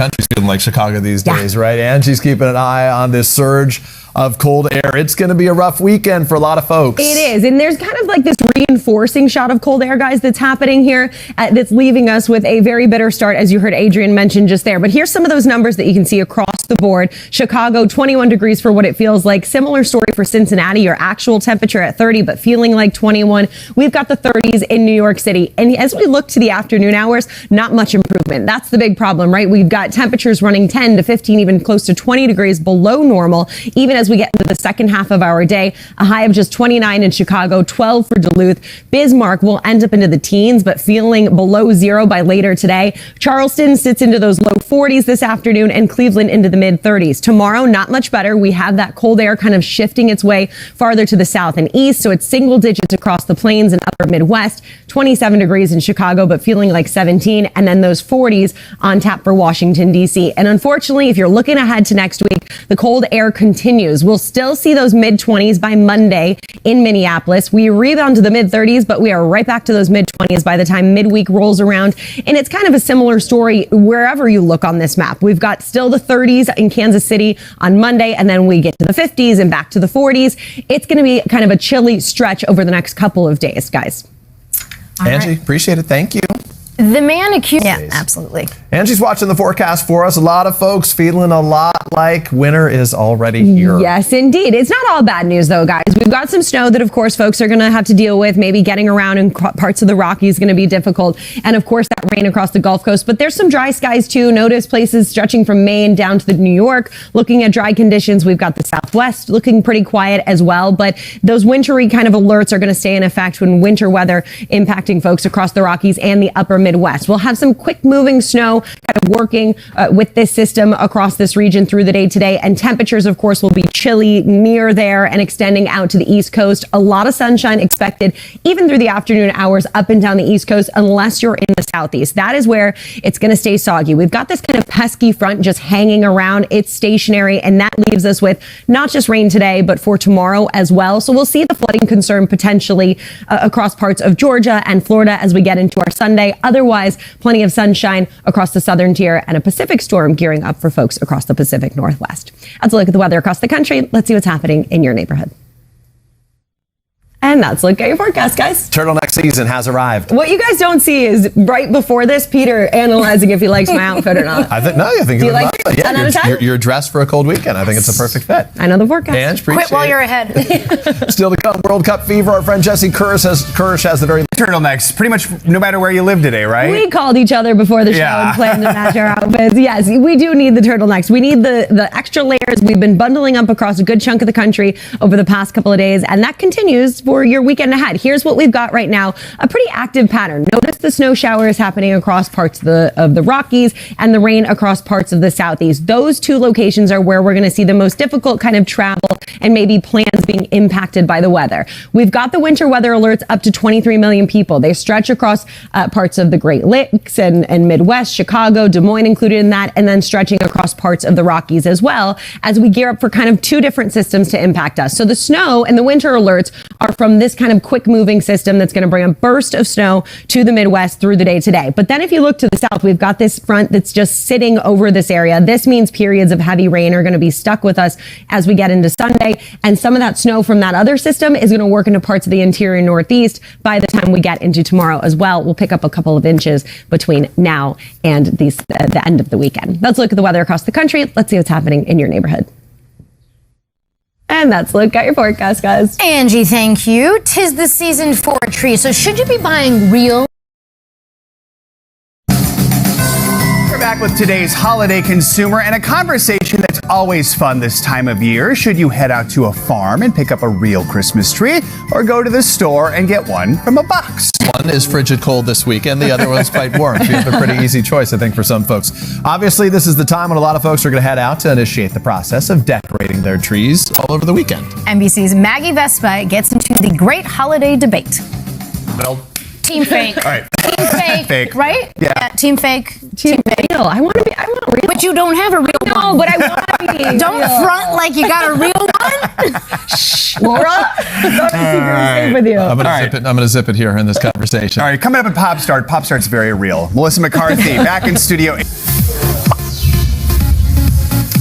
Country's feeling like Chicago these days, right? Angie's keeping an eye on this surge of cold air. It's going to be a rough weekend for a lot of folks. It is. And there's kind of like this reinforcing shot of cold air, guys, that's happening here that's leaving us with a very bitter start, as you heard Adrian mention just there. But here's some of those numbers that you can see across the board. Chicago, 21 degrees for what it feels like. Similar story for Cincinnati, your actual temperature at 30, but feeling like 21. We've got the 30s in New York City. And as we look to the afternoon hours, not much improvement. That's the big problem, right? We've got temperatures running 10 to 15, even close to 20 degrees below normal, even as we get into the second half of our day. A high of just 29 in Chicago, 12 for Duluth. Bismarck will end up into the teens, but feeling below zero by later today. Charleston sits into those low 40s this afternoon, and Cleveland into the mid 30s. Tomorrow, not much better. We have that cold air kind of shifting its way farther to the south and east, so it's single digits across the plains and upper Midwest. 27 degrees in Chicago, but feeling like 17, and then those 40s on tap for Washington, D.C. And unfortunately, if you're looking ahead to next week, the cold air continues. We'll still see those mid-20s by Monday in Minneapolis. We rebound to the mid-30s, but we are right back to those mid-20s by the time midweek rolls around. And it's kind of a similar story wherever you look on this map. We've got still the 30s in Kansas City on Monday, and then we get to the 50s and back to the 40s. It's going to be kind of a chilly stretch over the next couple of days, guys. Angie, appreciate it. Thank you. The man accused. Yeah, absolutely. Angie's watching the forecast for us. A lot of folks feeling a lot like winter is already here. Yes, indeed. It's not all bad news, though, guys. We've got some snow that, of course, folks are going to have to deal with. Maybe getting around in parts of the Rockies is going to be difficult. And, of course, that rain across the Gulf Coast. But there's some dry skies, too. Notice places stretching from Maine down to New York. Looking at dry conditions, we've got the Southwest looking pretty quiet as well. But those wintry kind of alerts are going to stay in effect when winter weather impacting folks across the Rockies and the upper Midwest. We'll have some quick moving snow kind of working with this system across this region through the day today. And temperatures, of course, will be chilly near there and extending out to the East Coast. A lot of sunshine expected even through the afternoon hours up and down the East Coast, unless you're in the Southeast. That is where it's going to stay soggy. We've got this kind of pesky front just hanging around. It's stationary, and that leaves us with not just rain today, but for tomorrow as well. So we'll see the flooding concern potentially across parts of Georgia and Florida as we get into our Sunday. Otherwise, plenty of sunshine across the southern tier and a Pacific storm gearing up for folks across the Pacific Northwest. Let's look at the weather across the country. Let's see what's happening in your neighborhood. And that's a look at your forecast, guys. Turtleneck season has arrived. What you guys don't see is right before this, Peter analyzing if he likes my outfit or not. I think Do you like it? 10 out of 10? You're dressed for a cold weekend. I think it's a perfect fit. I know the forecast. Ange, appreciate Quit while you're it. ahead. Still to come, World Cup fever. Our friend Jesse Kirsch has the very turtlenecks pretty much no matter where you live today, right? We called each other before the show and planned to match our outfits. Yes, we do need the turtlenecks. We need the extra layers. We've been bundling up across a good chunk of the country over the past couple of days, and that continues for your weekend ahead. Here's what we've got right now, a pretty active pattern. Notice the snow showers happening across parts of the Rockies and the rain across parts of the Southeast. Those two locations are where we're going to see the most difficult kind of travel and maybe plans being impacted by the weather. We've got the winter weather alerts up to 23 million people. They stretch across parts of the Great Lakes and Midwest, Chicago, Des Moines included in that, and then stretching across parts of the Rockies as well as we gear up for kind of two different systems to impact us. So the snow and the winter alerts are from this kind of quick moving system that's going to bring a burst of snow to the Midwest through the day today. But then if you look to the south, we've got this front that's just sitting over this area. This means periods of heavy rain are going to be stuck with us as we get into Sunday. And some of that snow from that other system is going to work into parts of the interior Northeast by the time we get into tomorrow as well. We'll pick up a couple of inches between now and the end of the weekend. Let's look at the weather across the country. Let's see what's happening in your neighborhood. And that's a look at your forecast, guys. Angie, thank you. 'Tis the season for a tree, so should you be buying real? We're back with today's holiday consumer and a conversation that's always fun this time of year. Should you head out to a farm and pick up a real Christmas tree, or go to the store and get one from a box? One is frigid cold this weekend. The other one's quite warm. So you have a pretty easy choice, I think, for some folks. Obviously, this is the time when a lot of folks are going to head out to initiate the process of decorating their trees all over the weekend. NBC's Maggie Vespa gets into the great holiday debate. Well, Team fake. All right. Team fake. Fake. Right? Yeah. Team fake. Team real. I want real. But you don't have a real one. No, but I want to be. Don't front like you got a real one. Shh, Laura. I thought I was safe with you. I'm going to zip it here in this conversation. All right, coming up at Pop Start's very real. Melissa McCarthy back in studio.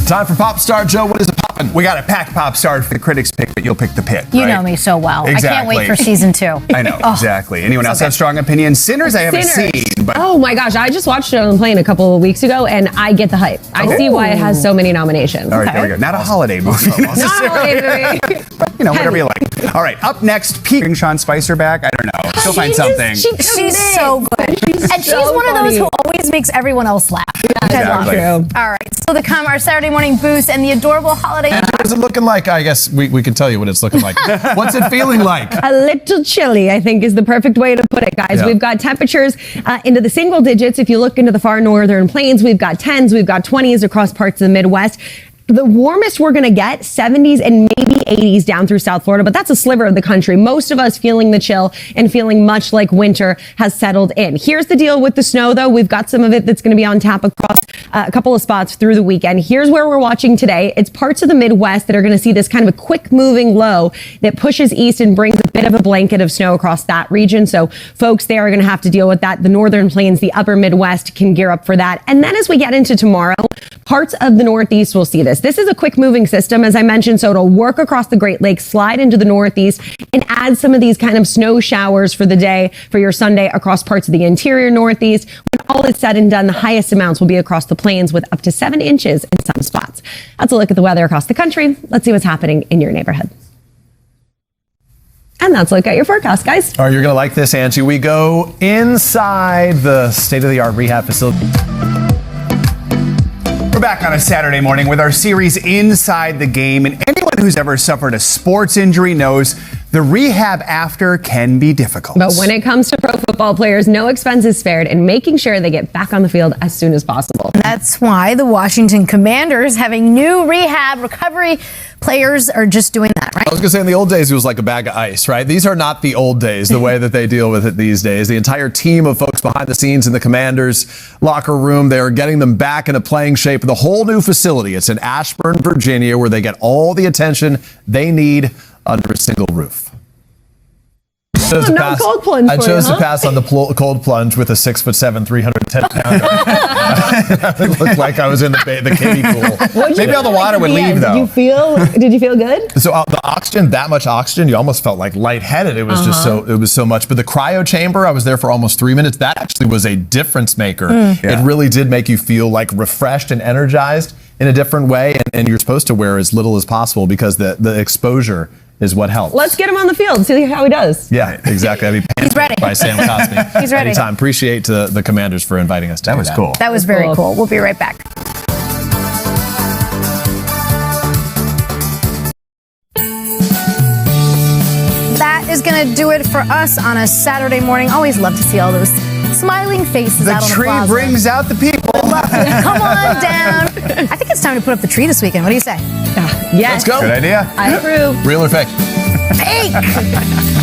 Time for Pop Star. Joe, what is it poppin'? We got a packed Pop Star for the critics pick, but you'll pick the pit. You right? know me so well. Exactly. I can't wait for season 2. I know, exactly. Anyone else have strong opinions? Sinners I haven't Sinners. seen, but Oh my gosh, I just watched it on the plane a couple of weeks ago, and I get the hype. I see why it has so many nominations. all right, there we go. Not a holiday movie Not a holiday movie. you know, whatever you like. All right, up next, Bring Sean Spicer back. I don't know. She'll find something. She's so good. And she's so one of those funny. who always makes everyone else laugh. Exactly. True. All right, so to come, our Saturday morning boost and the adorable holiday. What is it looking like? I guess we can tell you what it's looking like. What's it feeling like? A little chilly, I think, is the perfect way to put it, guys. Yeah. We've got temperatures into the single digits. If you look into the far northern plains, we've got 10s, we've got 20s across parts of the Midwest. The warmest we're going to get, 70s and maybe 80s down through South Florida, but that's a sliver of the country. Most of us feeling the chill and feeling much like winter has settled in. Here's the deal with the snow, though. We've got some of it that's going to be on tap across a couple of spots through the weekend. Here's where we're watching today. It's parts of the Midwest that are going to see this kind of a quick moving low that pushes east and brings a bit of a blanket of snow across that region. So folks there are going to have to deal with that. The northern plains, the upper Midwest can gear up for that. And then as we get into tomorrow, parts of the Northeast will see this. This is a quick moving system, as I mentioned, so it'll work across the Great Lakes, slide into the Northeast, and add some of these kind of snow showers for the day, for your Sunday across parts of the interior Northeast. When all is said and done, the highest amounts will be across the plains with up to 7 inches in some spots. That's a look at the weather across the country. Let's see what's happening in your neighborhood. And that's a look at your forecast, guys. All right, you're going to like this, Angie. We go inside the state-of-the-art rehab facility. We're back on a Saturday morning with our series Inside the Game, and anyone who's ever suffered a sports injury knows the rehab after can be difficult. But when it comes to pro football players, no expense is spared in making sure they get back on the field as soon as possible. That's why the Washington Commanders having new rehab recovery players are just doing that, right? I was going to say in the old days, it was like a bag of ice, right? These are not the old days, the way that they deal with it these days. The entire team of folks behind the scenes in the Commanders locker room, they are getting them back into playing shape with a whole new facility. It's in Ashburn, Virginia, where they get all the attention they need under a single roof. Cold plunge I for chose you, to pass on the cold plunge with a 6'7", 310 pounder. It looked like I was in the kiddie pool. Maybe all the water would leave, though. Did you feel good? So the oxygen, that much oxygen, you almost felt like lightheaded. It was just it was so much. But the cryo chamber, I was there for almost 3 minutes. That actually was a difference maker. It really did make you feel like refreshed and energized in a different way. And you're supposed to wear as little as possible because the exposure is what helps. Let's get him on the field, see how he does. Yeah, exactly. That'd be He's ready. by Sam Cosby. He's ready. Anytime. Appreciate the Commanders for inviting us to That do was cool. That was very cool. We'll be right back. That is going to do it for us on a Saturday morning. Always love to see all those smiling faces The out on the tree plaza. brings out the people. Come on down. I think it's time to put up the tree this weekend. What do you say? Yes. Let's go. Good idea. I approve. Real or fake? Fake!